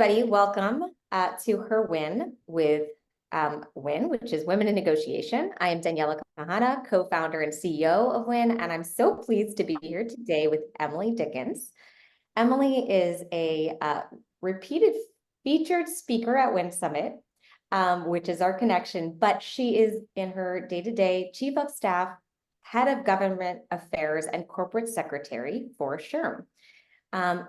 everybody. Welcome to HerWIN with WIN, which is Women in Negotiation. I am Daniela Kahana, co-founder and CEO of WIN, and I'm so pleased to be here today with Emily Dickens. Emily is a repeated featured speaker at WIN Summit, which is our connection, but she is in her day-to-day Chief of Staff, Head of Government Affairs, and Corporate Secretary for SHRM.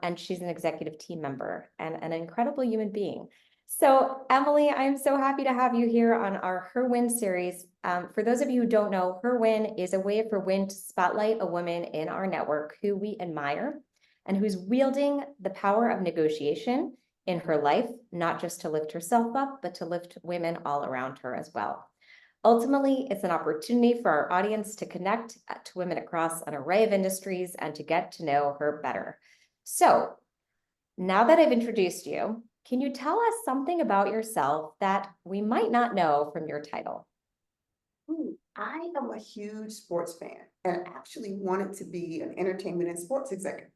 And she's an executive team member and an incredible human being. So Emily, I'm so happy to have you here on our HerWIN series. For those of you who don't know, HerWIN is a way for WIN to spotlight a woman in our network who we admire and who's wielding the power of negotiation in her life, not just to lift herself up, but to lift women all around her as well. Ultimately, it's an opportunity for our audience to connect to women across an array of industries and to get to know her better. So now that I've introduced you, can you tell us something about yourself that we might not know from your title? I am a huge sports fan and actually wanted to be an entertainment and sports executive.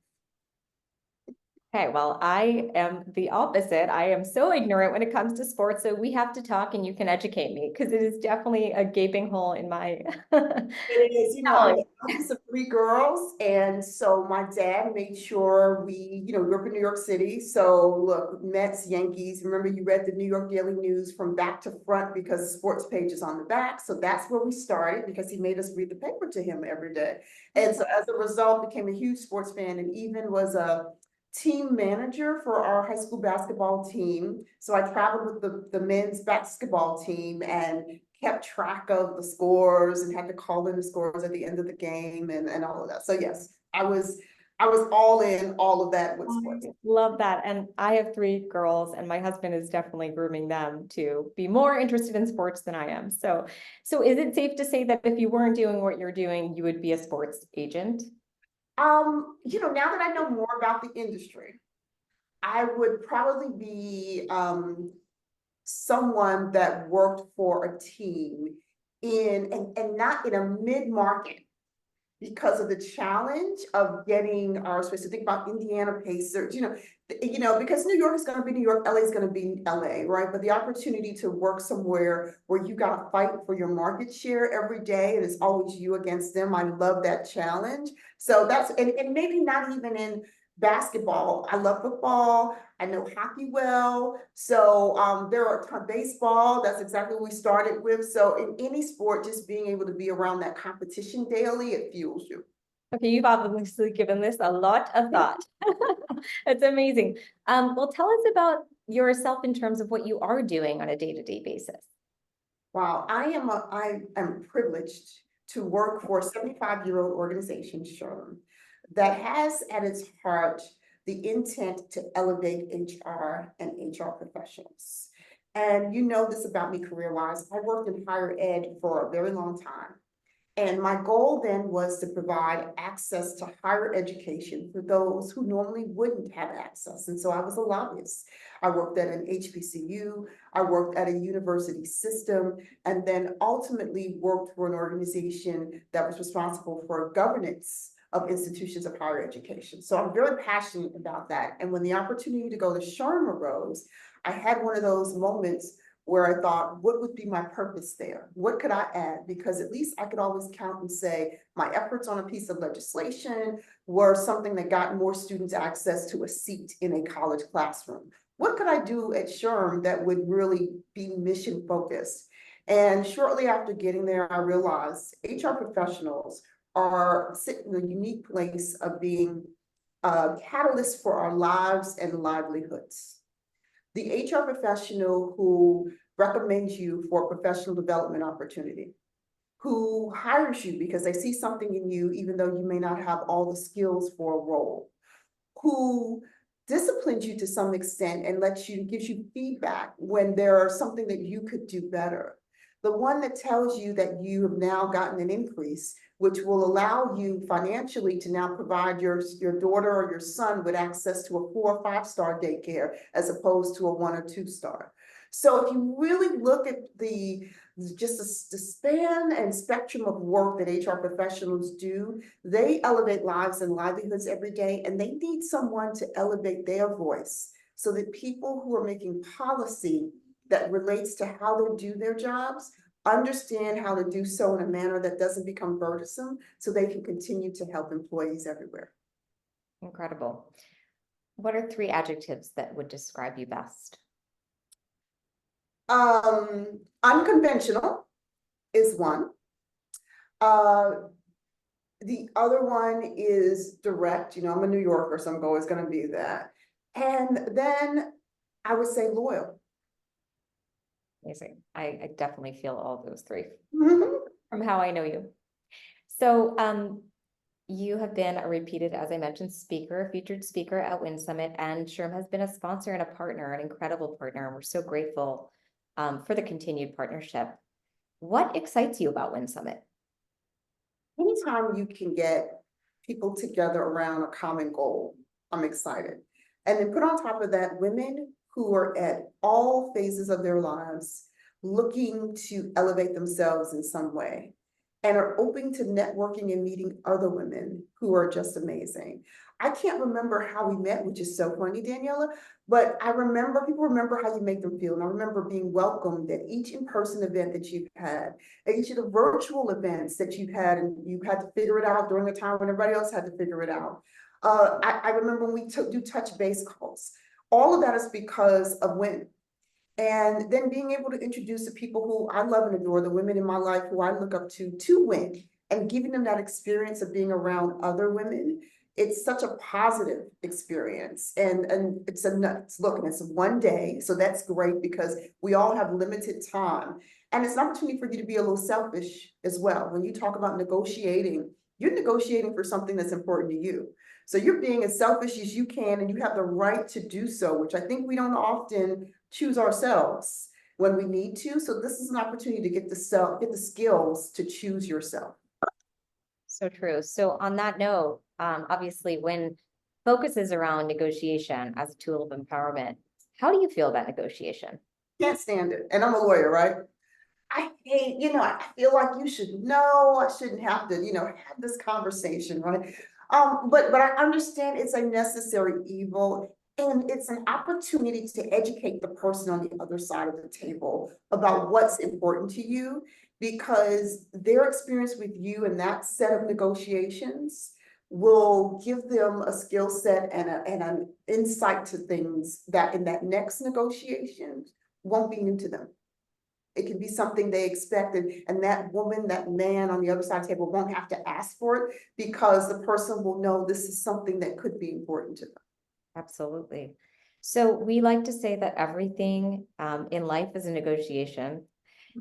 Okay, well, I am the opposite. I am so ignorant when it comes to sports, so we have to talk and you can educate me because it is definitely a gaping hole in my It is, I'm the oldest of three girls, and so my dad made sure we grew up in New York City. So look, Mets, Yankees, remember you read the New York Daily News from back to front because the sports page is on the back. So that's where we started because he made us read the paper to him every day. And so as a result, became a huge sports fan and even was a team manager for our high school basketball team. So I traveled with the men's basketball team and kept track of the scores and had to call in the scores at the end of the game and all of that. So yes, I was all in all of that with sports. Love that. And I have three girls and my husband is definitely grooming them to be more interested in sports than I am. So is it safe to say that if you weren't doing what you're doing, you would be a sports agent? Now that I know more about the industry, I would probably be someone that worked for a team and not in a mid-market because of the challenge of getting our space. To think about Indiana Pacers, because New York is going to be New York, LA is going to be LA, right? But the opportunity to work somewhere where you got to fight for your market share every day, and it's always you against them. I love that challenge. So that's, and maybe not even in basketball. I love football. I know hockey well. So there are a ton of baseball. That's exactly what we started with. So in any sport, just being able to be around that competition daily, it fuels you. Okay, you've obviously given this a lot of thought. It's amazing. Well, tell us about yourself in terms of what you are doing on a day-to-day basis. Wow, I am privileged to work for a 75-year-old organization, SHRM, that has at its heart the intent to elevate HR and HR professionals. And you know this about me career-wise, I worked in higher ed for a very long time. And my goal then was to provide access to higher education for those who normally wouldn't have access. And so I was a lobbyist. I worked at an HBCU, I worked at a university system, and then ultimately worked for an organization that was responsible for governance of institutions of higher education. So I'm very passionate about that. And when the opportunity to go to SHRM arose, I had one of those moments where I thought, what would be my purpose there? What could I add? Because at least I could always count and say, my efforts on a piece of legislation were something that got more students access to a seat in a college classroom. What could I do at SHRM that would really be mission focused? And shortly after getting there, I realized HR professionals are sitting in a unique place of being a catalyst for our lives and livelihoods. The HR professional who recommends you for a professional development opportunity, who hires you because they see something in you, even though you may not have all the skills for a role, who disciplines you to some extent and gives you feedback when there's something that you could do better. The one that tells you that you have now gotten an increase, which will allow you financially to now provide your daughter or your son with access to a 4 or 5 star daycare as opposed to a 1 or 2 star. So if you really look at the span and spectrum of work that HR professionals do, they elevate lives and livelihoods every day, and they need someone to elevate their voice so that people who are making policy that relates to how they do their jobs understand how to do so in a manner that doesn't become burdensome, so they can continue to help employees everywhere. Incredible. What are 3 adjectives that would describe you best? Unconventional is one. The other one is direct. You know, I'm a New Yorker, so I'm always going to be that. And then I would say loyal. Amazing. I definitely feel all those 3 Mhm. from how I know you. So you have been a repeated, as I mentioned, speaker, featured speaker at WIN Summit, and SHRM has been a sponsor and a partner, an incredible partner, and we're so grateful for the continued partnership. What excites you about WIN Summit? Anytime you can get people together around a common goal, I'm excited. And then put on top of that, women who are at all phases of their lives looking to elevate themselves in some way and are open to networking and meeting other women who are just amazing. I can't remember how we met, which is so funny, Daniela, but I remember, people remember how you make them feel. And I remember being welcomed at each in-person event that you've had, at each of the virtual events that you've had, and you had to figure it out during the time when everybody else had to figure it out. I remember when we do touch base calls. All of that is because of WIN. And then being able to introduce the people who I love and adore, the women in my life who I look up to WIN, and giving them that experience of being around other women. It's such a positive experience. And it's look, and it's one day, so that's great because we all have limited time. And it's an opportunity for you to be a little selfish as well. When you talk about negotiating, you're negotiating for something that's important to you. So you're being as selfish as you can, and you have the right to do so, which I think we don't often choose ourselves when we need to. So this is an opportunity to get the skills to choose yourself. So true. So on that note, obviously WIN focuses around negotiation as a tool of empowerment. How do you feel about negotiation? Can't stand it. And I'm a lawyer, right? I hate, I feel like you should know, I shouldn't have to, have this conversation, right? But I understand it's a necessary evil, and it's an opportunity to educate the person on the other side of the table about what's important to you, because their experience with you and that set of negotiations will give them a skill set and an insight to things that in that next negotiation won't be new to them. It can be something they expected, and that woman, that man on the other side of the table won't have to ask for it because the person will know this is something that could be important to them. Absolutely. So we like to say that everything in life is a negotiation.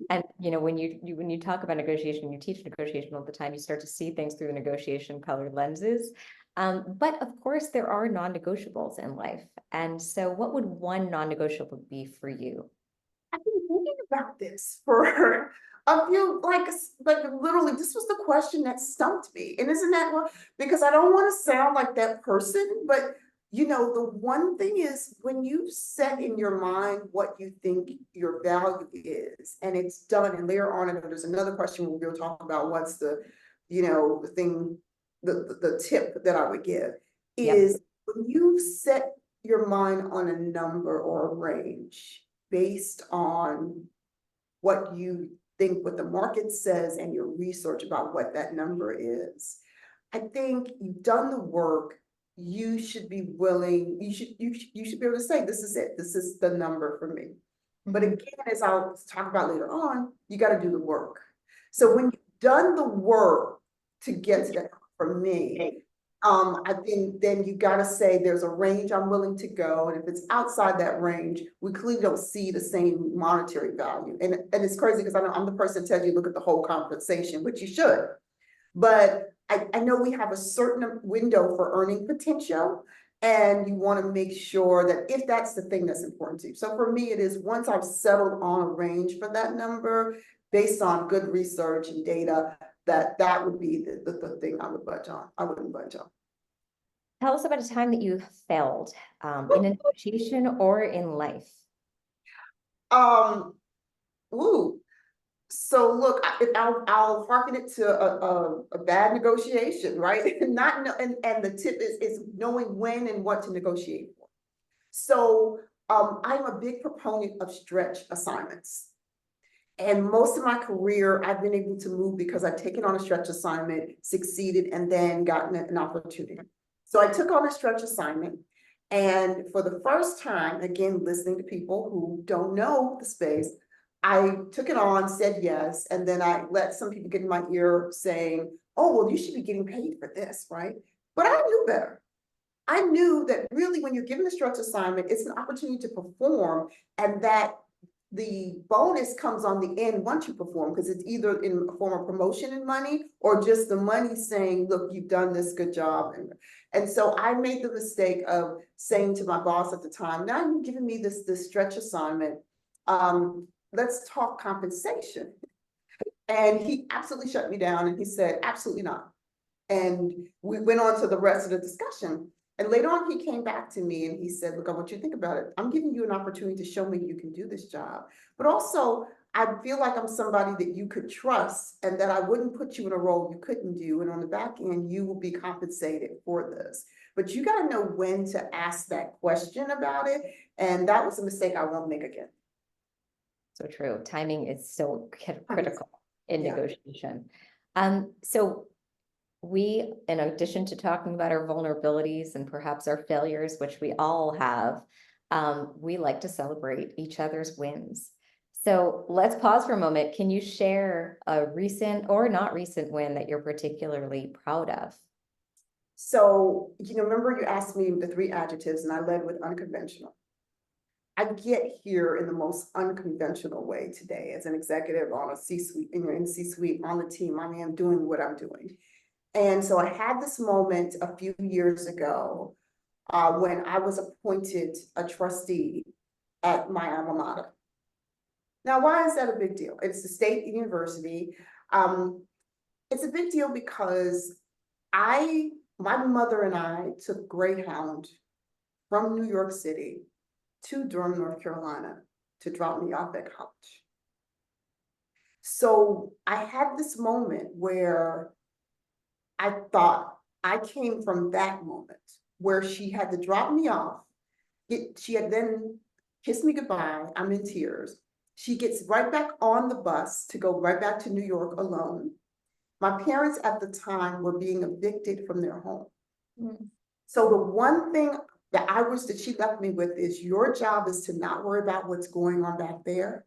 And when you talk about negotiation, you teach negotiation all the time, you start to see things through the negotiation colored lenses. But of course, there are non-negotiables in life. And so what would one non-negotiable be for you? I've been thinking about this for a few, like literally, this was the question that stumped me. And isn't that what, because I don't want to sound like that person, but the one thing is when you set in your mind what you think your value is, and it's done, and later on, and there's another question where we'll talk about what's the, the thing, the tip that I would give is when you set your mind on a number or a range based on what you think, what the market says, and your research about what that number is. I think you've done the work. You should be willing, you should be able to say, this is it, this is the number for me. But again, as I'll talk about later on, you got to do the work. So when you've done the work to get to that, for me, I think then you got to say there's a range I'm willing to go. And if it's outside that range, we clearly don't see the same monetary value. And it's crazy because I'm the person that tells you look at the whole compensation, which you should. But I know we have a certain window for earning potential, and you want to make sure that if that's the thing that's important to you. So for me, it is once I've settled on a range for that number based on good research and data, that would be the thing I would budge on. I wouldn't budge on. Tell us about a time that you failed in a negotiation or in life. So look, I'll harken it to a bad negotiation, right? And the tip is knowing when and what to negotiate for. So I'm a big proponent of stretch assignments. And most of my career, I've been able to move because I've taken on a stretch assignment, succeeded, and then gotten an opportunity. So I took on a stretch assignment. And for the first time, again, listening to people who don't know the space, I took it on, said yes, and then I let some people get in my ear saying, oh, well, you should be getting paid for this, right? But I knew better. I knew that really when you're given a stretch assignment, it's an opportunity to perform, and that the bonus comes on the end once you perform, because it's either in a form of promotion and money or just the money saying, look, you've done this, good job. And so I made the mistake of saying to my boss at the time, now you're giving me this stretch assignment. Let's talk compensation. And he absolutely shut me down and he said, absolutely not. And we went on to the rest of the discussion. And later on, he came back to me and he said, look, I want you to think about it. I'm giving you an opportunity to show me you can do this job. But also, I feel like I'm somebody that you could trust and that I wouldn't put you in a role you couldn't do. And on the back end, you will be compensated for this. But you got to know when to ask that question about it. And that was a mistake I won't make again. So true. Timing is so critical in Yeah. negotiation. So we, in addition to talking about our vulnerabilities and perhaps our failures, which we all have, we like to celebrate each other's wins. So let's pause for a moment. Can you share a recent or not recent win that you're particularly proud of? So, remember you asked me the 3 adjectives and I led with unconventional. I get here in the most unconventional way today as an executive on a C-suite, in C-suite on the team. I mean, I'm doing what I'm doing. And so I had this moment a few years ago when I was appointed a trustee at my alma mater. Now, why is that a big deal? It's the state university. It's a big deal because my mother and I took Greyhound from New York City to Durham, North Carolina to drop me off at college. So I had this moment where I thought I came from that moment where she had to drop me off. She had then kissed me goodbye. I'm in tears. She gets right back on the bus to go right back to New York alone. My parents at the time were being evicted from their home. Mm. So the one thing that she left me with is your job is to not worry about what's going on back there.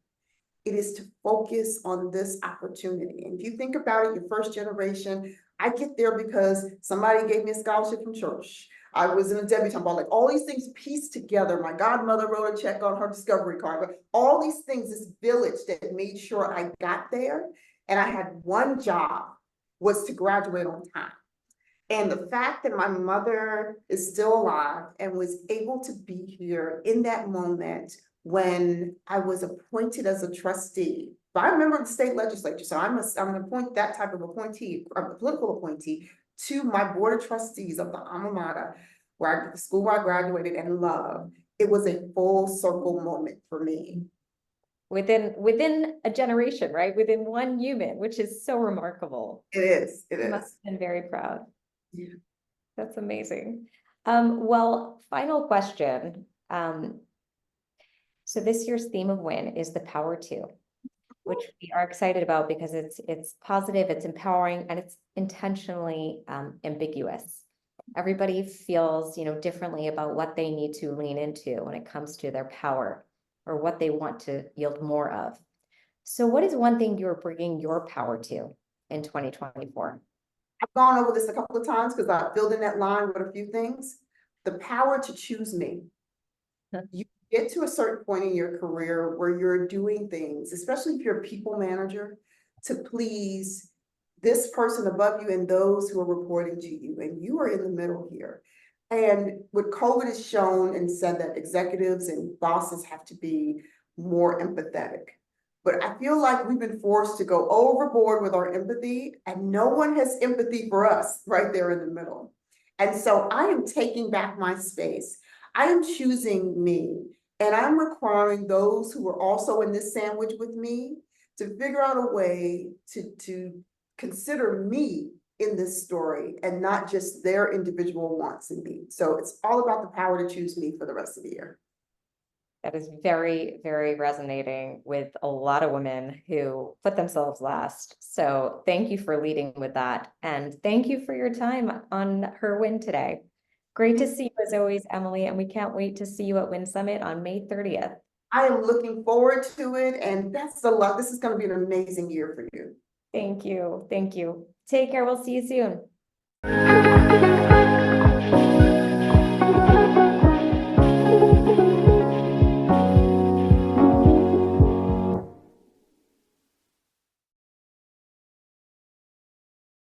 It is to focus on this opportunity. And if you think about it, your first generation, I get there because somebody gave me a scholarship from church. I was in a debutante ball, like all these things pieced together. My godmother wrote a check on her discovery card, but all these things, this village that made sure I got there. And I had one job, was to graduate on time. And the fact that my mother is still alive and was able to be here in that moment when I was appointed as a trustee, but I'm a member of the state legislature, so I'm that type of appointee, a political appointee, to my board of trustees of the alma mater, the school where I graduated and loved. It was a full circle moment for me. Within a generation, right? Within one human, which is so remarkable. It is. It is. You must have been very proud. Yeah. That's amazing. Well, final question. So this year's theme of WIN is the power to, which we are excited about because it's positive, it's empowering, and it's intentionally ambiguous. Everybody feels, differently about what they need to lean into when it comes to their power or what they want to yield more of. So what is one thing you're bringing your power to in 2024? I've gone over this a couple of times because I filled in that line with a few things. The power to choose me. You get to a certain point in your career where you're doing things, especially if you're a people manager, to please this person above you and those who are reporting to you, and you are in the middle here. And what COVID has shown and said that executives and bosses have to be more empathetic. But I feel like we've been forced to go overboard with our empathy, and no one has empathy for us right there in the middle. And so I am taking back my space. I am choosing me, and I'm requiring those who are also in this sandwich with me to figure out a way to consider me in this story and not just their individual wants and needs. So it's all about the power to choose me for the rest of the year. That is very, very resonating with a lot of women who put themselves last. So thank you for leading with that. And thank you for your time on HerWIN today. Great to see you as always, Emily, and we can't wait to see you at WIN Summit on May 30th. I am looking forward to it, and that's a lot. This is going to be an amazing year for you. Thank you. Thank you. Take care. We'll see you soon.